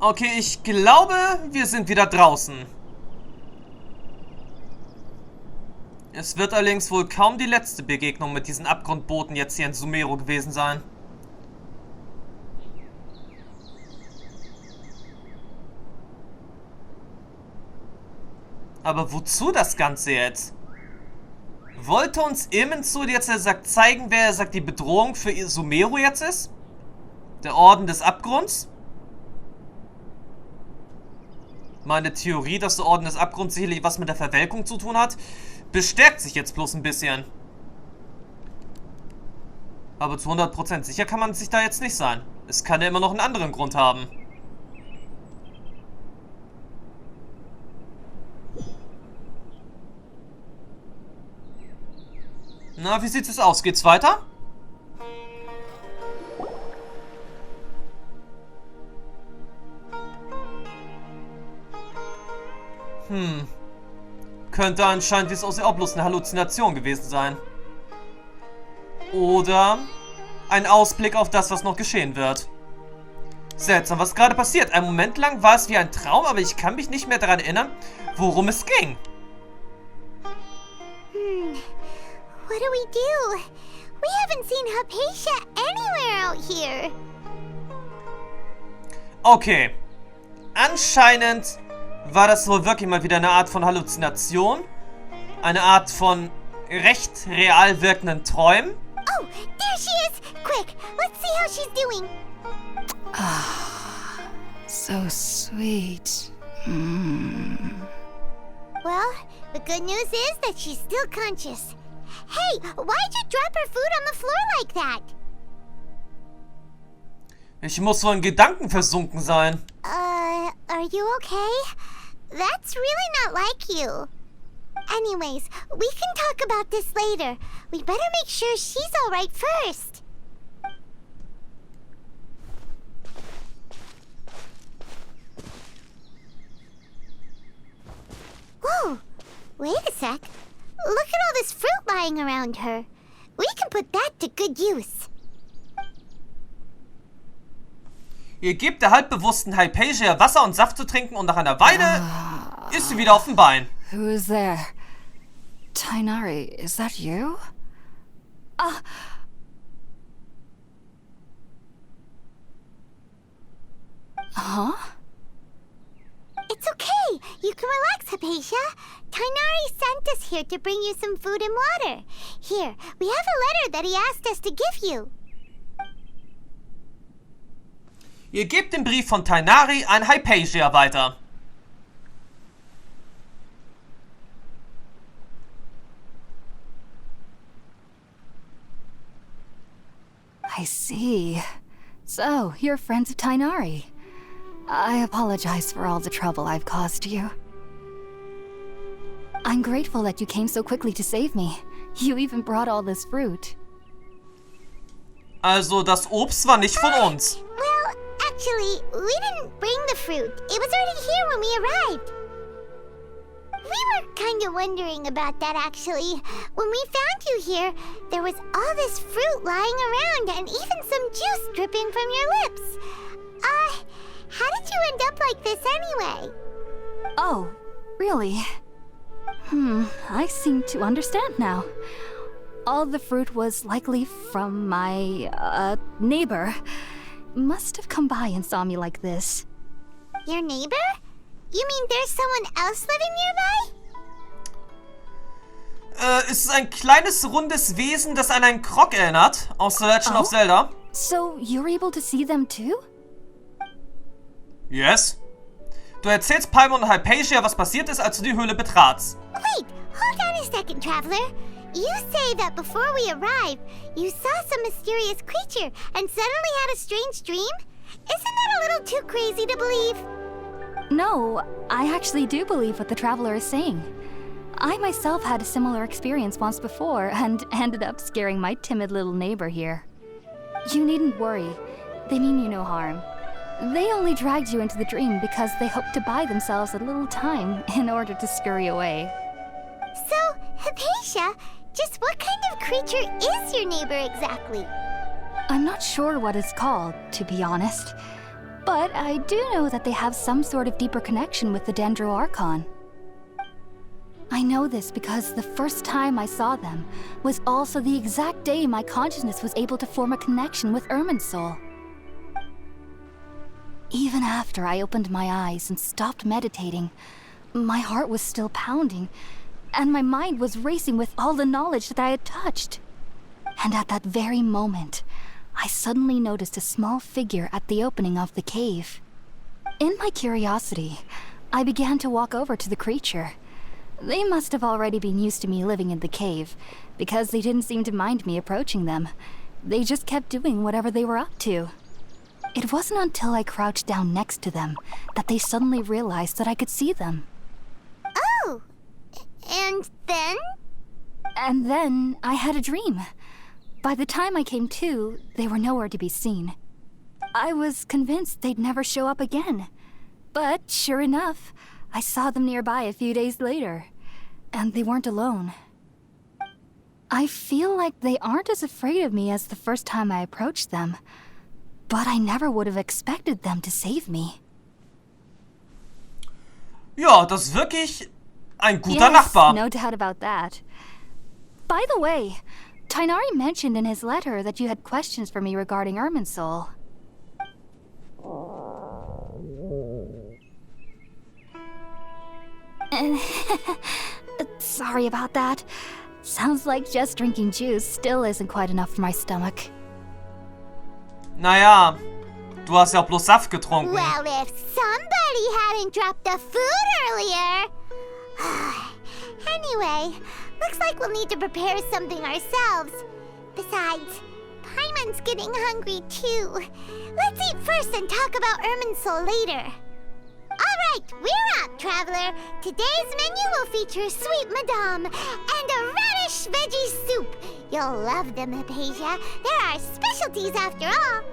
Okay, ich glaube, wir sind wieder draußen. Es wird allerdings wohl kaum die letzte Begegnung mit diesen Abgrundbooten jetzt hier in Sumeru gewesen sein. Aber wozu das Ganze jetzt? Wollte uns Irminsul jetzt zeigen, wer die Bedrohung für Sumeru jetzt ist? Der Orden des Abgrunds? Meine Theorie, dass der Orden des Abgrunds sicherlich was mit der Verwelkung zu tun hat, bestärkt sich jetzt bloß ein bisschen. Aber zu 100% sicher kann man sich da jetzt nicht sein. Es kann ja immer noch einen anderen Grund haben. Na, wie sieht es aus? Geht's weiter? Könnte anscheinend, wie es aussieht, auch bloß eine Halluzination gewesen sein. Oder ein Ausblick auf das, was noch geschehen wird. Seltsam, was gerade passiert. Einen Moment lang war es wie ein Traum, aber ich kann mich nicht mehr daran erinnern, worum es ging. What do we do? We haven't seen Haypasia anywhere out here. Okay. Anscheinend war das wohl wirklich mal wieder eine Art von Halluzination. Eine Art von recht real wirkenden Träumen. Oh, there she is! Quick, let's see how she's doing. Ah, so sweet. Well, the good news is that she's still conscious. Hey, why'd you drop her food on the floor like that? Ich muss wohl in Gedanken versunken sein. Are you okay? That's really not like you. Anyways, we can talk about this later. We better make sure she's alright first. Whoa, wait a sec. Look at all this fruit lying around her. We can put that to good use. Ihr gebt der halbbewussten Haypasia Wasser und Saft zu trinken und nach einer Weile ist sie wieder auf dem Bein. Who is there? Tainari, is that you? Huh? It's okay. You can relax, Haypasia. Tainari sent us here to bring you some food and water. Here, we have a letter that he asked us to give you. Ihr gebt den Brief von Tainari an Haypasia weiter. I see. So, you're friends of Tainari. I apologize for all the trouble I've caused you. I'm grateful that you came so quickly to save me. You even brought all this fruit. Also, das Obst war nicht von uns. Well, actually, we didn't bring the fruit. It was already here when we arrived. We were kind of wondering about that, actually. When we found you here, there was all this fruit lying around and even some juice dripping from your lips. How did you end up like this anyway? Oh, really? I seem to understand now. All the fruit was likely from my, neighbor. Must have come by and saw me like this. Your neighbor? You mean there's someone else living nearby? Es ist ein kleines, rundes Wesen, das an einen Krog erinnert, aus The Legend of Zelda. So, you're able to see them too? Yes. Du erzählst Palme und Haypasia, was passiert ist, als du die Höhle betratst. Wait, hold on a second, traveler. You say that before we arrived, you saw some mysterious creature and suddenly had a strange dream? Isn't that a little too crazy to believe? No, I actually do believe what the traveler is saying. I myself had a similar experience once before and ended up scaring my timid little neighbor here. You needn't worry. They mean you no harm. They only dragged you into the dream because they hoped to buy themselves a little time in order to scurry away. So, Haypasia, just what kind of creature is your neighbor exactly? I'm not sure what it's called, to be honest. But I do know that they have some sort of deeper connection with the Dendroarchon. I know this because the first time I saw them was also the exact day my consciousness was able to form a connection with Irminsul. Even after I opened my eyes and stopped meditating, my heart was still pounding, and my mind was racing with all the knowledge that I had touched. And at that very moment, I suddenly noticed a small figure at the opening of the cave. In my curiosity, I began to walk over to the creature. They must have already been used to me living in the cave, because they didn't seem to mind me approaching them. They just kept doing whatever they were up to. It wasn't until I crouched down next to them that they suddenly realized that I could see them. Oh! And then? And then I had a dream. By the time I came to, they were nowhere to be seen. I was convinced they'd never show up again. But sure enough, I saw them nearby a few days later. And they weren't alone. I feel like they aren't as afraid of me as the first time I approached them. But I never would have expected them to save me. Ja, das ist wirklich ein guter Nachbar. No doubt about that. By the way, Tighnari mentioned in his letter that you had questions for me regarding Irminsul. Sorry about that. Sounds like just drinking juice still isn't quite enough for my stomach. Naja, du hast ja auch bloß Saft getrunken. Well, if somebody hadn't dropped the food earlier. Anyway, looks like we'll need to prepare something ourselves. Besides, Paimon's getting hungry too. Let's eat first and talk about Irminsul later. Alright, we're up, traveler. Today's menu will feature sweet madame and a radish veggie soup. You'll love them, Hypasia. They're our specialties after all.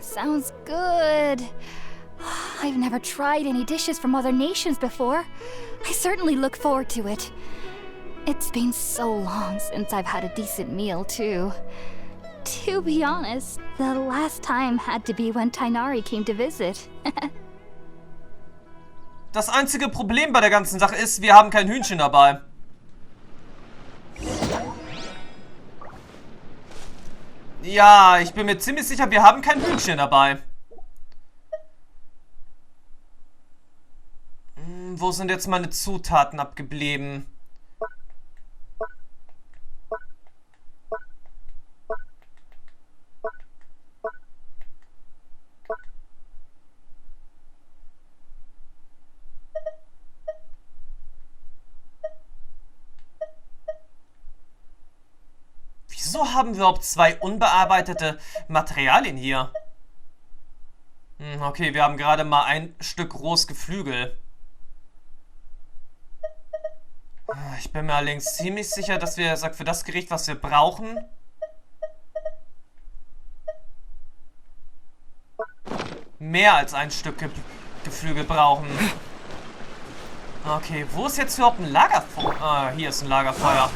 Sounds good. I've never tried any dishes from other nations before. I certainly look forward to it. It's been so long since I've had a decent meal, too. To be honest, the last time had to be when Tighnari came to visit. Das einzige Problem bei der ganzen Sache ist, wir haben kein Hühnchen dabei. Ja, ich bin mir ziemlich sicher, wir haben kein Hühnchen dabei. Wo sind jetzt meine Zutaten abgeblieben? Wieso haben wir überhaupt zwei unbearbeitete Materialien hier? Okay, wir haben gerade mal ein Stück rohes Geflügel. Ich bin mir allerdings ziemlich sicher, dass wir, für das Gericht, was wir brauchen, mehr als ein Stück Geflügel brauchen. Okay, wo ist jetzt überhaupt ein Lagerfeuer? Ah, hier ist ein Lagerfeuer.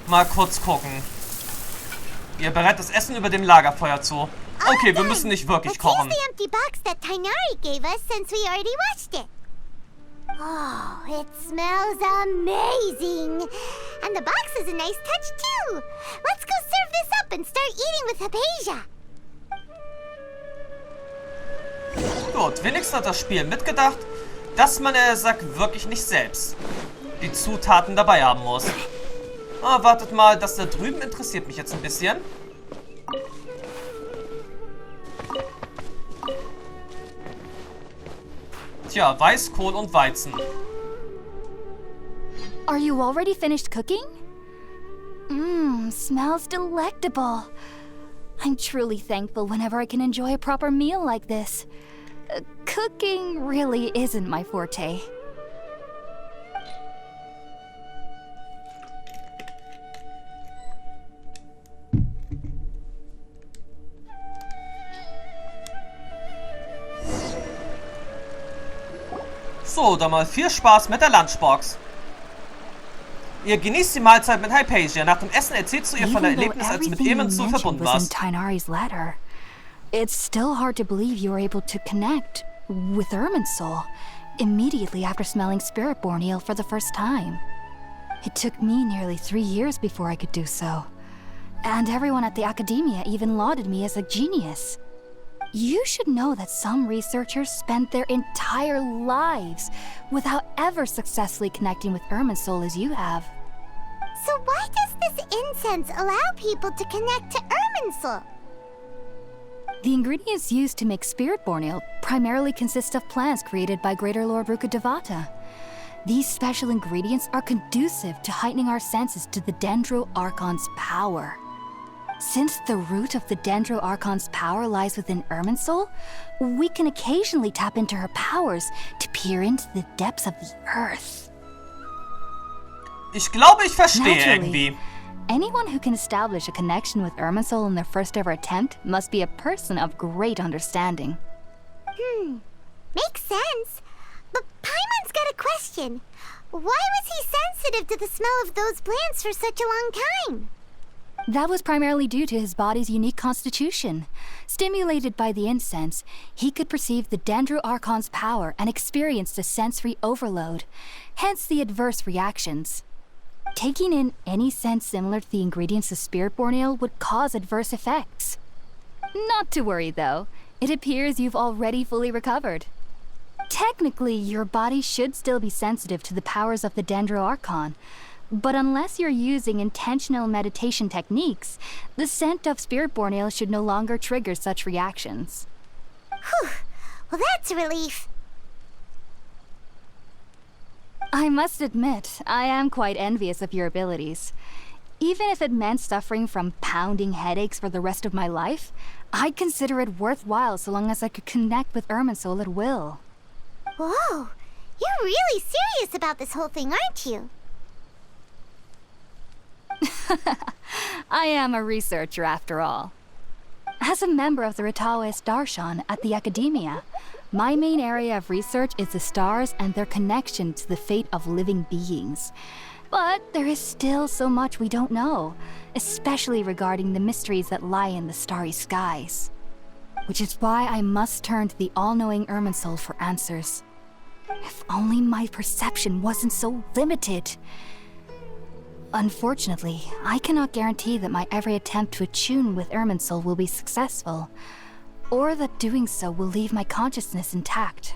Mal kurz gucken. Ihr bereitet das Essen über dem Lagerfeuer zu. Okay, wir müssen nicht wirklich kochen. Let's use the empty box that Tighnari gave us since we already watched it. Oh, it smells amazing. And the box is a nice touch too. Let's go serve this up and start eating with Hypasia. Gut, wenigstens hat das Spiel mitgedacht, dass man wirklich nicht selbst die Zutaten dabei haben muss. Ah, wartet mal, das da drüben interessiert mich jetzt ein bisschen. Tja, Weißkohl und Weizen. Are you already finished cooking? Smells delectable. I'm truly thankful whenever I can enjoy a proper meal like this. Cooking really isn't my forte. So, dann mal viel Spaß mit der Lunchbox. Ihr genießt die Mahlzeit mit Haypasia. Nach dem Essen erzählst du ihr von der Even though Erlebnis, als du mit everything you Irminsul mentioned verbunden was in warst. Tighnari's letter, it's still hard to believe you were able to connect with Irminsul immediately after smelling Spiritborn eel for the first time. It took me nearly 3 years before I could do so. And everyone at the academia even lauded me as a genius. You should know that some researchers spent their entire lives without ever successfully connecting with Irminsul as you have. So why does this incense allow people to connect to Irminsul? The ingredients used to make Spiritborn eel primarily consist of plants created by Greater Lord Rukkhadevata. These special ingredients are conducive to heightening our senses to the Dendro Archon's power. Since the root of the Dendro Archon's power lies within Irminsul, we can occasionally tap into her powers to peer into the depths of the earth. Ich glaube, ich verstehe Naturally, irgendwie. anyone who can establish a connection with Irminsul in their first ever attempt must be a person of great understanding. Makes sense. But Paimon's got a question. Why was he sensitive to the smell of those plants for such a long time? That was primarily due to his body's unique constitution. Stimulated by the incense, he could perceive the Dendro Archon's power and experienced a sensory overload, hence the adverse reactions. Taking in any sense similar to the ingredients of Spiritborn eel would cause adverse effects. Not to worry though, it appears you've already fully recovered. Technically, your body should still be sensitive to the powers of the Dendro Archon, but unless you're using intentional meditation techniques, the scent of Spiritborn eel should no longer trigger such reactions. Whew. Well, that's a relief. I must admit, I am quite envious of your abilities. Even if it meant suffering from pounding headaches for the rest of my life, I'd consider it worthwhile so long as I could connect with Irminsul at will. Whoa. You're really serious about this whole thing, aren't you? I am a researcher after all. As a member of the Ritaoist Darshan at the Academia, my main area of research is the stars and their connection to the fate of living beings. But there is still so much we don't know, especially regarding the mysteries that lie in the starry skies. Which is why I must turn to the all-knowing Irminsul for answers. If only my perception wasn't so limited. Unfortunately, I cannot guarantee that my every attempt to attune with Irminsul will be successful, or that doing so will leave my consciousness intact.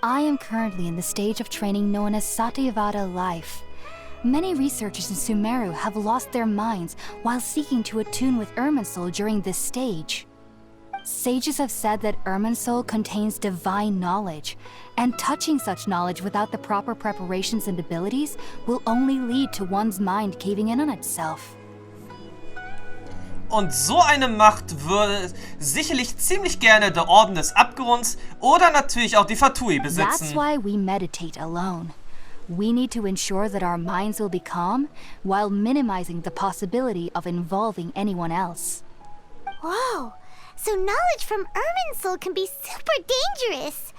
I am currently in the stage of training known as Satyavada life. Many researchers in Sumeru have lost their minds while seeking to attune with Irminsul during this stage. Sages have said that Irminsul contains divine knowledge, and touching such knowledge without the proper preparations and abilities will only lead to one's mind caving in on itself. Und so eine Macht würde sicherlich ziemlich gerne der Orden des Abgrunds oder natürlich auch die Fatui That's besitzen. why we meditate alone. We need to ensure that our minds will be calm while minimizing the possibility of involving anyone else. Whoa. So knowledge from Irminsul can be super dangerous.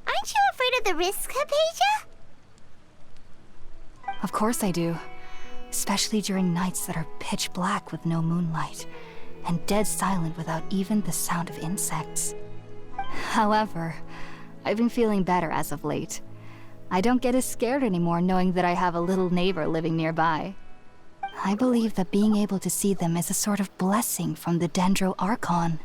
Aren't you afraid of the risks, Hypatia? Of course I do. Especially during nights that are pitch black with no moonlight, and dead silent without even the sound of insects. However, I've been feeling better as of late. I don't get as scared anymore knowing that I have a little neighbor living nearby. I believe that being able to see them is a sort of blessing from the Dendro Archon.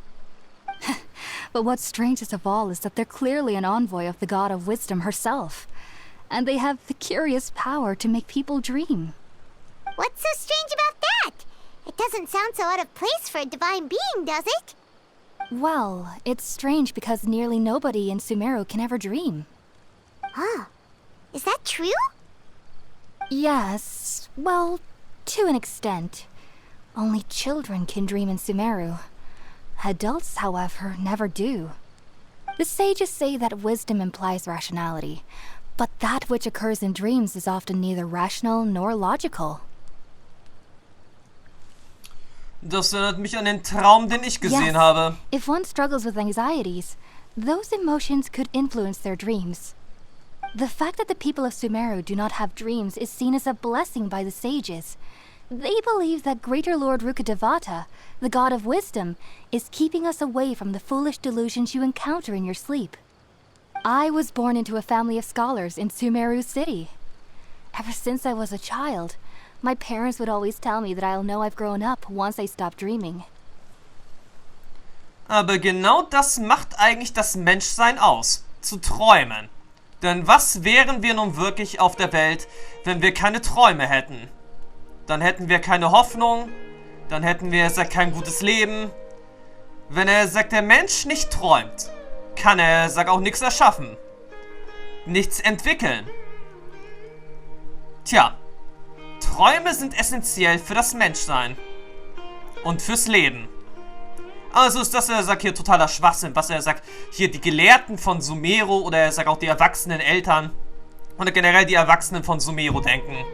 But what's strangest of all is that they're clearly an envoy of the god of wisdom herself, and they have the curious power to make people dream. What's so strange about that? It doesn't sound so out of place for a divine being, does it? Well, it's strange because nearly nobody in Sumeru can ever dream. Huh. Is that true? Yes, well, to an extent. Only children can dream in Sumeru. Adults, however, never do. The sages say that wisdom implies rationality, but that which occurs in dreams is often neither rational nor logical. Das erinnert mich an den Traum, den ich gesehen habe. If one struggles with anxieties, those emotions could influence their dreams. The fact that the people of Sumeru do not have dreams is seen as a blessing by the sages. They believe that Greater Lord Rukkhadevata, the god of wisdom, is keeping us away from the foolish delusions you encounter in your sleep. I was born into a family of scholars in Sumeru City. Ever since I was a child, my parents would always tell me that I'll know I've grown up once I stop dreaming. Aber genau das macht eigentlich das Menschsein aus. Zu träumen. Denn was wären wir nun wirklich auf der Welt, wenn wir keine Träume hätten? Dann hätten wir keine Hoffnung, dann hätten wir kein gutes Leben. Wenn der Mensch nicht träumt, kann auch nichts erschaffen. Nichts entwickeln. Tja, Träume sind essentiell für das Menschsein. Und fürs Leben. Also ist das, hier totaler Schwachsinn, was hier die Gelehrten von Sumeru oder auch die erwachsenen Eltern oder generell die Erwachsenen von Sumeru denken.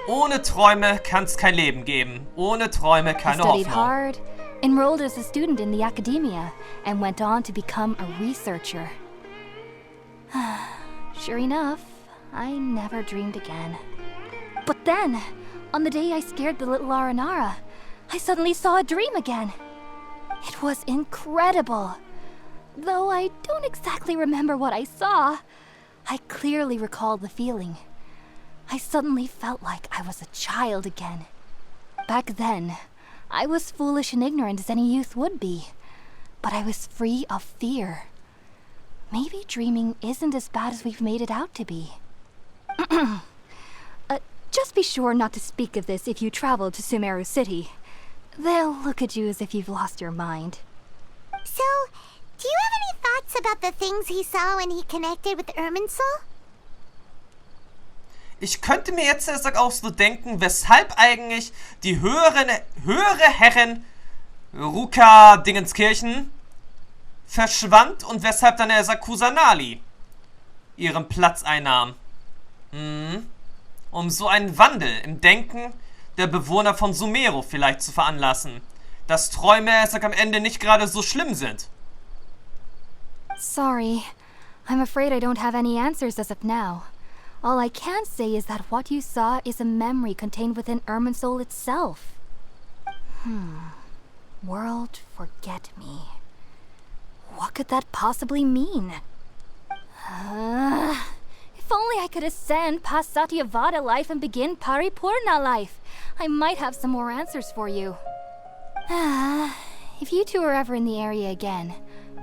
Ohne Träume kann es kein Leben geben. Ohne Träume keine I studied Hoffnung. hard, enrolled as a student in the academia, and went on to become a researcher. Sure enough, I never dreamed again. But then, on the day I scared the little Aranara, I suddenly saw a dream again. It was incredible. Though I don't exactly remember what I saw, I clearly recall the feeling. I suddenly felt like I was a child again. Back then, I was foolish and ignorant as any youth would be, but I was free of fear. Maybe dreaming isn't as bad as we've made it out to be. Just be sure not to speak of this if you travel to Sumeru City. They'll look at you as if you've lost your mind. So, do you have any thoughts about the things he saw when he connected with Irminsul? Ich könnte mir jetzt auch so denken, weshalb eigentlich die höhere Herrin Ruka Dingenskirchen verschwand und weshalb dann Kusanali ihren Platz einnahm. Um so einen Wandel im Denken der Bewohner von Sumeru vielleicht zu veranlassen, dass Träume am Ende nicht gerade so schlimm sind. Sorry, I'm afraid I don't have any answers as of now. All I can say is that what you saw is a memory contained within Irminsul itself. World forget me. What could that possibly mean? If only I could ascend past Satyavada life and begin Paripurna life. I might have some more answers for you. If you two are ever in the area again,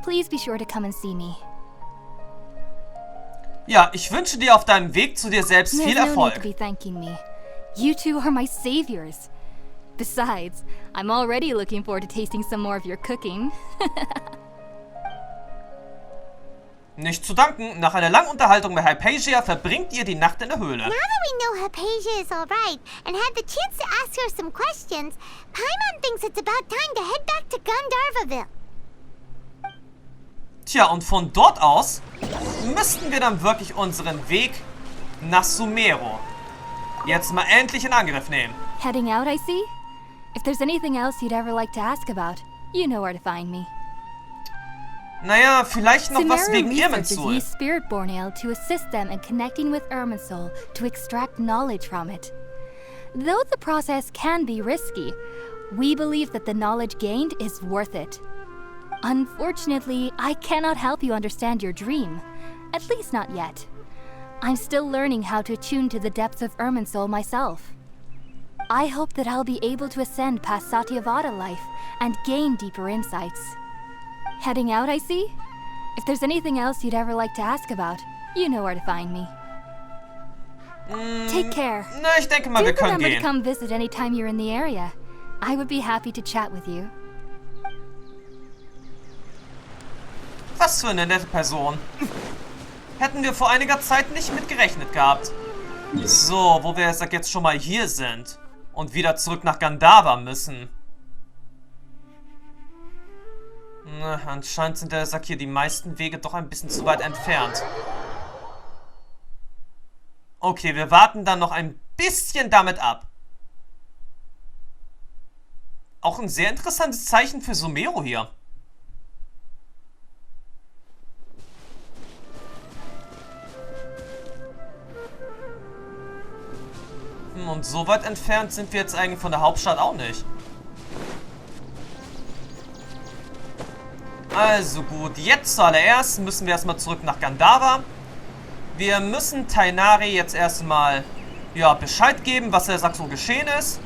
please be sure to come and see me. Ja, ich wünsche dir auf deinem Weg zu dir selbst viel There's no need to Erfolg. be thanking me. You two are my saviors. Besides, I'm already looking forward to tasting some more of your cooking. Nicht zu danken, nach einer langen Unterhaltung bei Haypasia verbringt ihr die Nacht in der Höhle. Now that we know Haypasia is alright and had the chance to ask her some questions, Paimon thinks it's about time to head back to Gandharvaville. Tja, und von dort aus müssten wir dann wirklich unseren Weg nach Sumeru jetzt mal endlich in Angriff nehmen. Heading out, I see? If there's anything else you'd ever like to ask about, you know where to find me. Naja, vielleicht noch was Sumeru wegen researchers Irminsul. use Spirit-born ale to assist them in connecting with Irminsul to extract knowledge from it. Though the process can be risky, we believe that the knowledge gained is worth it. Unfortunately, I cannot help you understand your dream. At least not yet. I'm still learning how to attune to the depths of Irminsul myself. I hope that I'll be able to ascend past Satyavada life and gain deeper insights. Heading out, I see? If there's anything else you'd ever like to ask about, you know where to find me. Take care. Na, ich denke mal, Do wir können remember to gehen. come visit anytime you're in the area. I would be happy to chat with you. Was für eine nette Person. Hätten wir vor einiger Zeit nicht mit gerechnet gehabt. So, wo wir jetzt schon mal hier sind und wieder zurück nach Gandharva müssen. Na, anscheinend sind hier die meisten Wege doch ein bisschen zu weit entfernt. Okay, wir warten dann noch ein bisschen damit ab. Auch ein sehr interessantes Zeichen für Sumeru hier. Und so weit entfernt sind wir jetzt eigentlich von der Hauptstadt auch nicht. Also gut, jetzt zuallererst müssen wir erstmal zurück nach Gandhara. Wir müssen Tighnari jetzt erstmal, ja, Bescheid geben, was er sagt, so geschehen ist.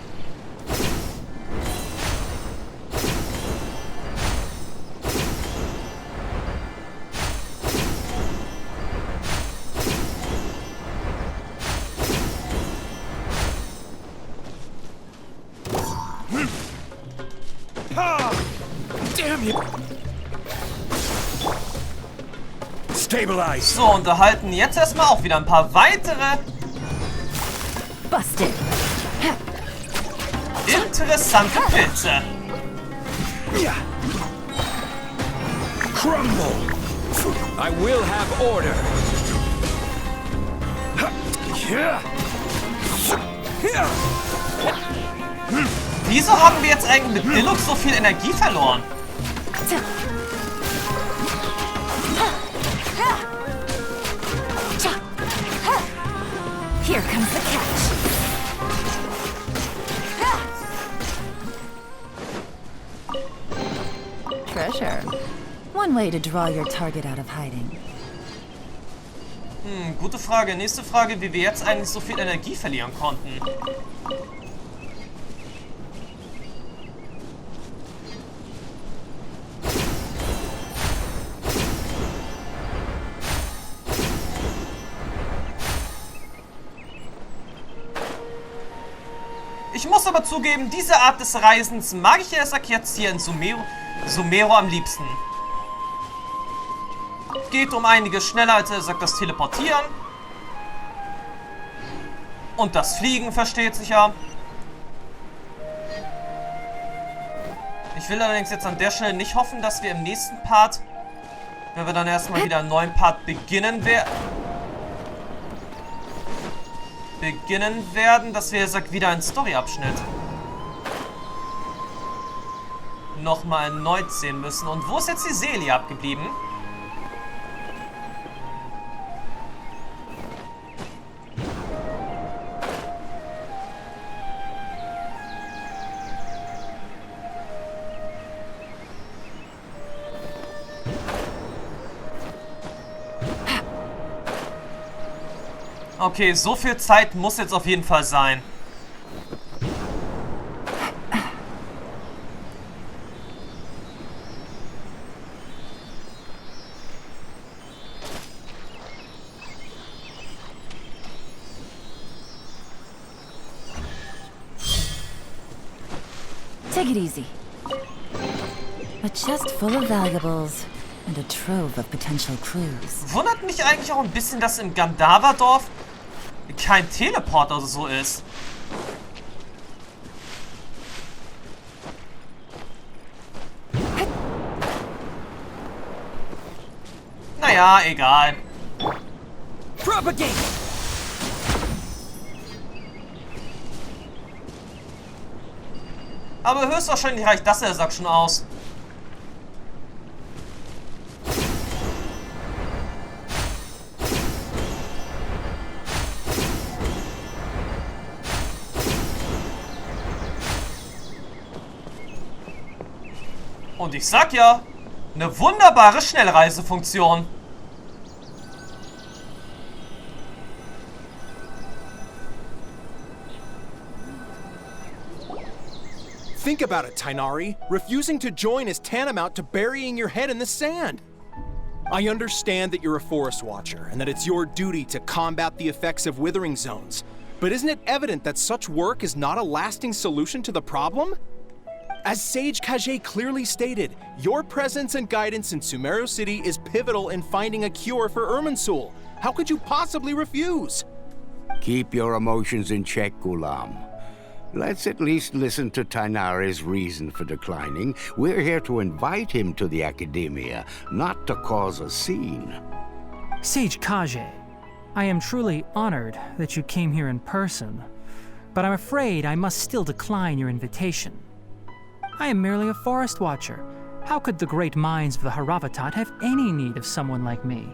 Damn you! Stabilize! So, und erhalten jetzt erstmal auch wieder ein paar weitere Busted. interessante Pilze. Crumble! I will have order! Wieso haben wir jetzt eigentlich mit Deluxe so viel Energie verloren? Here comes the catch. Treasure. One way to draw your target out of hiding. Gute Frage. Nächste Frage, wie wir jetzt eigentlich so viel Energie verlieren konnten. Ich muss aber zugeben, diese Art des Reisens mag ich erst jetzt hier in Sumeru am liebsten. Geht um einiges schneller als das Teleportieren. Und das Fliegen, versteht sich ja. Ich will allerdings jetzt an der Stelle nicht hoffen, dass wir im nächsten Part, wenn wir dann erstmal wieder einen neuen Part beginnen werden, dass wir wieder einen Story-Abschnitt nochmal erneut sehen müssen. Und wo ist jetzt die Seele abgeblieben? Okay, so viel Zeit muss jetzt auf jeden Fall sein. Take it easy. A chest full of valuables and a trove of potential clues. Wundert mich eigentlich auch ein bisschen, dass im Gandhara-Dorf kein Teleport oder so ist. Naja, egal. Propagate! Aber höchstwahrscheinlich reicht das, er sagt schon aus. Und ich sag ja, eine wunderbare Schnellreisefunktion. Think about it, Tighnari. Refusing to join is tantamount to burying your head in the sand. I understand that you're a forest watcher and that it's your duty to combat the effects of withering zones. But isn't it evident that such work is not a lasting solution to the problem? As Sage Kage clearly stated, your presence and guidance in Sumeru City is pivotal in finding a cure for Irminsul. How could you possibly refuse? Keep your emotions in check, Ghulam. Let's at least listen to Tighnari's reason for declining. We're here to invite him to the Academia, not to cause a scene. Sage Kage, I am truly honored that you came here in person, but I'm afraid I must still decline your invitation. I am merely a forest watcher. How could the great minds of the Haravatat have any need of someone like me?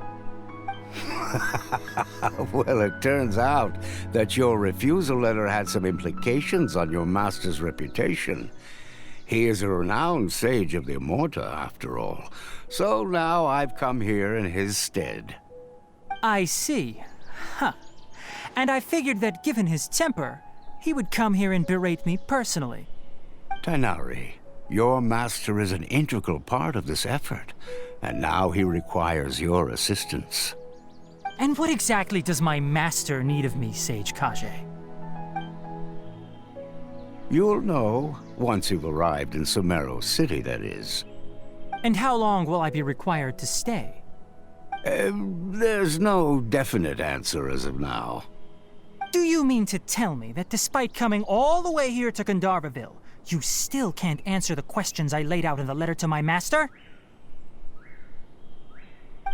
Well, it turns out that your refusal letter had some implications on your master's reputation. He is a renowned sage of the Immorta, after all. So now I've come here in his stead. I see. Huh. And I figured that given his temper, he would come here and berate me personally. Tighnari, your master is an integral part of this effort, and now he requires your assistance. And what exactly does my master need of me, Sage Kage? You'll know once you've arrived in Sumeru City, that is. And how long will I be required to stay? There's no definite answer as of now. Do you mean to tell me that despite coming all the way here to Gandharvaville, you still can't answer the questions I laid out in the letter to my master?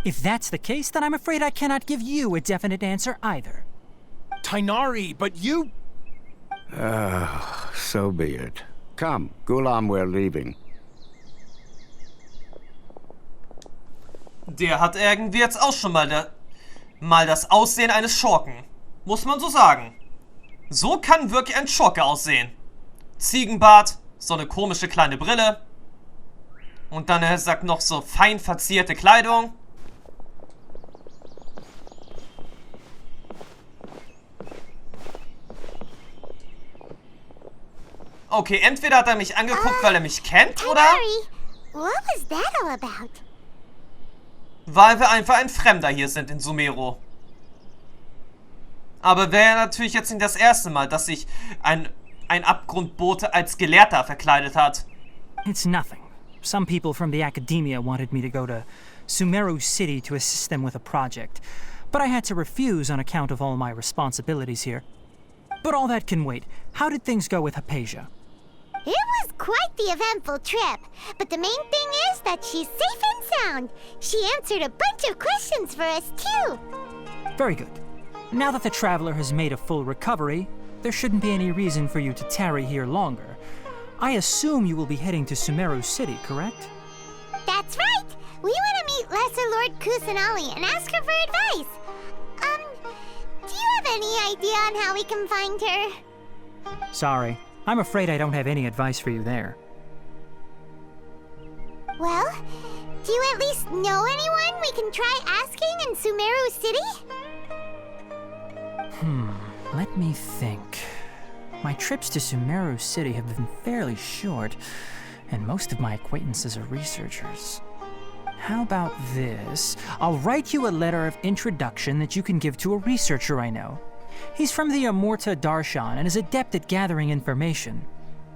If that's the case, then I'm afraid I cannot give you a definite answer either. Tighnari, but you... So be it. Come, Gulam, we're leaving. Der hat irgendwie jetzt auch schon mal das Aussehen eines Schurken. Muss man so sagen. So kann wirklich ein Schurke aussehen. Ziegenbart, so eine komische kleine Brille. Und dann, er sagt, noch so fein verzierte Kleidung. Okay, entweder hat er mich angeguckt, weil er mich kennt, oder? Tighnari, what was that all about? Weil wir einfach ein Fremder hier sind in Sumeru. Aber wäre natürlich jetzt nicht das erste Mal, dass sich ein Abgrundbote als Gelehrter verkleidet hat. It's nothing. Some people from the academia wanted me to go to Sumeru City to assist them with a project, but I had to refuse on account of all my responsibilities here. But all that can wait. How did things go with Haypasia? It was quite the eventful trip, but the main thing is that she's safe and sound. She answered a bunch of questions for us, too. Very good. Now that the traveler has made a full recovery, there shouldn't be any reason for you to tarry here longer. I assume you will be heading to Sumeru City, correct? That's right. We want to meet Lesser Lord Kusanali and ask her for advice. Do you have any idea on how we can find her? Sorry. I'm afraid I don't have any advice for you there. Well, do you at least know anyone we can try asking in Sumeru City? Let me think. My trips to Sumeru City have been fairly short, and most of my acquaintances are researchers. How about this? I'll write you a letter of introduction that you can give to a researcher I know. He's from the Immorta Darshan and is adept at gathering information.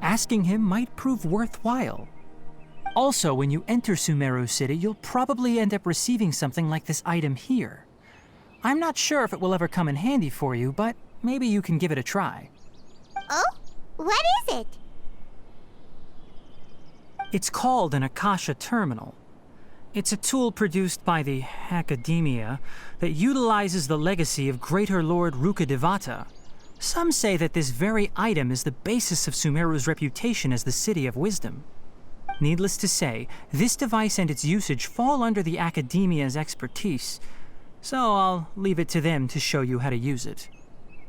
Asking him might prove worthwhile. Also, when you enter Sumeru City, you'll probably end up receiving something like this item here. I'm not sure if it will ever come in handy for you, but maybe you can give it a try. Oh? What is it? It's called an Akasha Terminal. It's a tool produced by the Academia that utilizes the legacy of Greater Lord Rukkhadevata. Some say that this very item is the basis of Sumeru's reputation as the City of Wisdom. Needless to say, this device and its usage fall under the Academia's expertise, so I'll leave it to them to show you how to use it.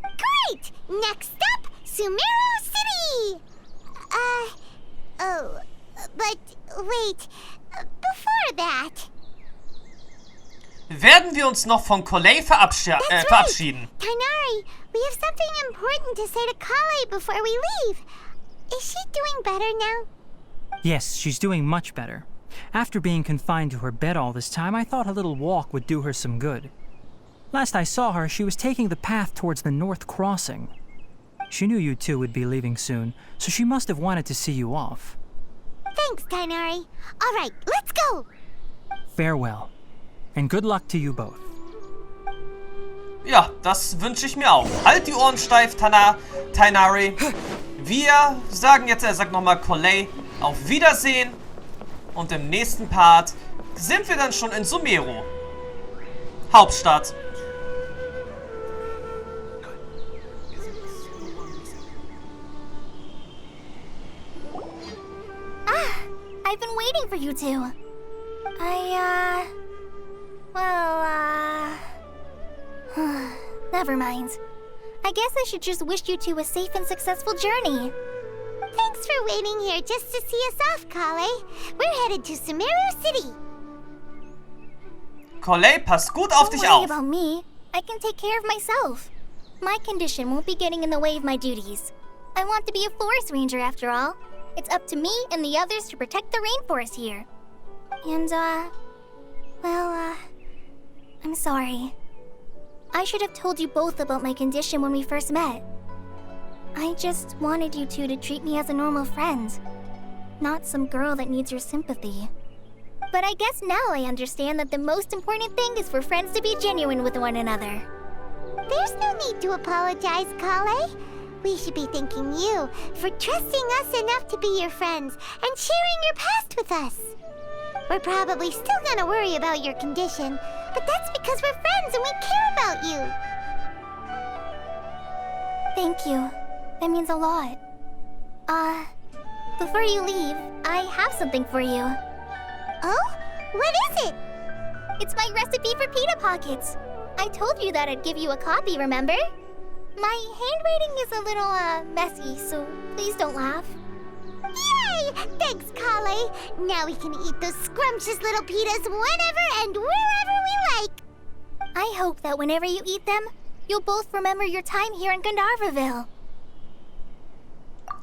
Great! Next up, Sumeru City! But wait, before that... Werden wir uns noch von Kolei verabschieden? Tighnari, we have something important to say to Kale before we leave. Is she doing better now? Yes, she's doing much better. After being confined to her bed all this time, I thought a little walk would do her some good. Last I saw her, she was taking the path towards the North Crossing. She knew you two would be leaving soon, so she must have wanted to see you off. Thanks, Tighnari. All right, let's go! Farewell, and good luck to you both. Ja, das wünsche ich mir auch. Halt die Ohren steif, Tighnari. Wir sagen jetzt, er sagt nochmal Kolei, auf Wiedersehen. Und im nächsten Part sind wir dann schon in Sumeru. Hauptstadt. I've been waiting for you two. Never mind. I guess I should just wish you two a safe and successful journey. Thanks for waiting here just to see us off, Kale. We're headed to Sumeru City. Kale, pass gut auf dich Don't worry auf. about me. I can take care of myself. My condition won't be getting in the way of my duties. I want to be a forest ranger after all. It's up to me and the others to protect the rainforest here. And, I'm sorry. I should have told you both about my condition when we first met. I just wanted you two to treat me as a normal friend, not some girl that needs your sympathy. But I guess now I understand that the most important thing is for friends to be genuine with one another. There's no need to apologize, Kale. We should be thanking you for trusting us enough to be your friends and sharing your past with us. We're probably still gonna worry about your condition, but that's because we're friends and we care about you. Thank you. That means a lot. Before you leave, I have something for you. Oh? What is it? It's my recipe for pita pockets. I told you that I'd give you a copy, remember? My handwriting is a little, messy, so please don't laugh. Yay! Thanks, Kale. Now we can eat those scrumptious little pitas whenever and wherever we like. I hope that whenever you eat them, you'll both remember your time here in Gandharvaville.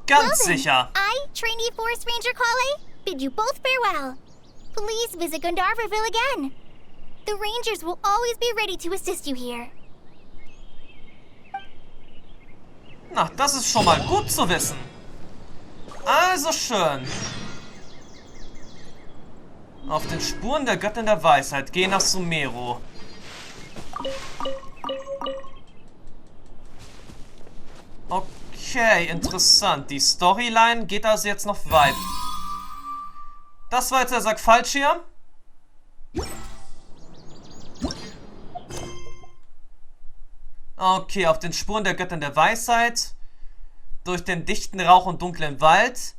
Ganz sicher. I, trainee forest ranger Kale, bid you both farewell. Please visit Gandharvaville again. The rangers will always be ready to assist you here. Na, das ist schon mal gut zu wissen. Also schön. Auf den Spuren der Göttin der Weisheit. Geh nach Sumeru. Okay, interessant. Die Storyline geht also jetzt noch weit. Das war jetzt der Sack falsch hier. Okay, auf den Spuren der Göttin der Weisheit. Durch den dichten Rauch und dunklen Wald.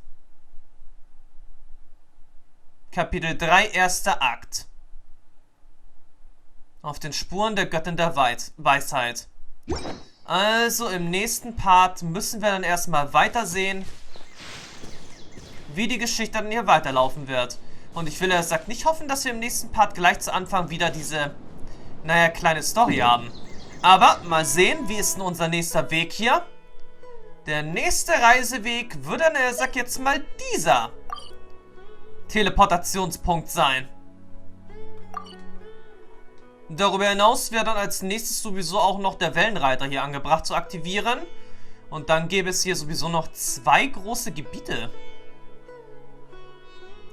Kapitel 3, erster Akt. Auf den Spuren der Göttin der Weisheit. Also im nächsten Part müssen wir dann erstmal weitersehen, wie die Geschichte dann hier weiterlaufen wird. Und ich will ehrlich gesagt nicht hoffen, dass wir im nächsten Part gleich zu Anfang wieder diese, naja, kleine Story haben. Aber mal sehen, wie ist denn unser nächster Weg hier? Der nächste Reiseweg würde dann, sag jetzt mal, dieser Teleportationspunkt sein. Darüber hinaus wäre dann als nächstes sowieso auch noch der Wellenreiter hier angebracht zu aktivieren. Und dann gäbe es hier sowieso noch 2 große Gebiete.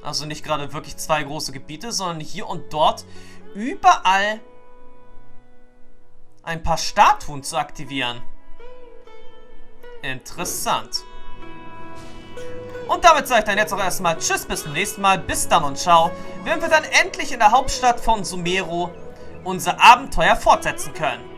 Also nicht gerade wirklich 2 große Gebiete, sondern hier und dort überall ein paar Statuen zu aktivieren. Interessant. Und damit sage ich dann jetzt auch erstmal Tschüss, bis zum nächsten Mal. Bis dann und ciao. Wenn wir dann endlich in der Hauptstadt von Sumeru unser Abenteuer fortsetzen können.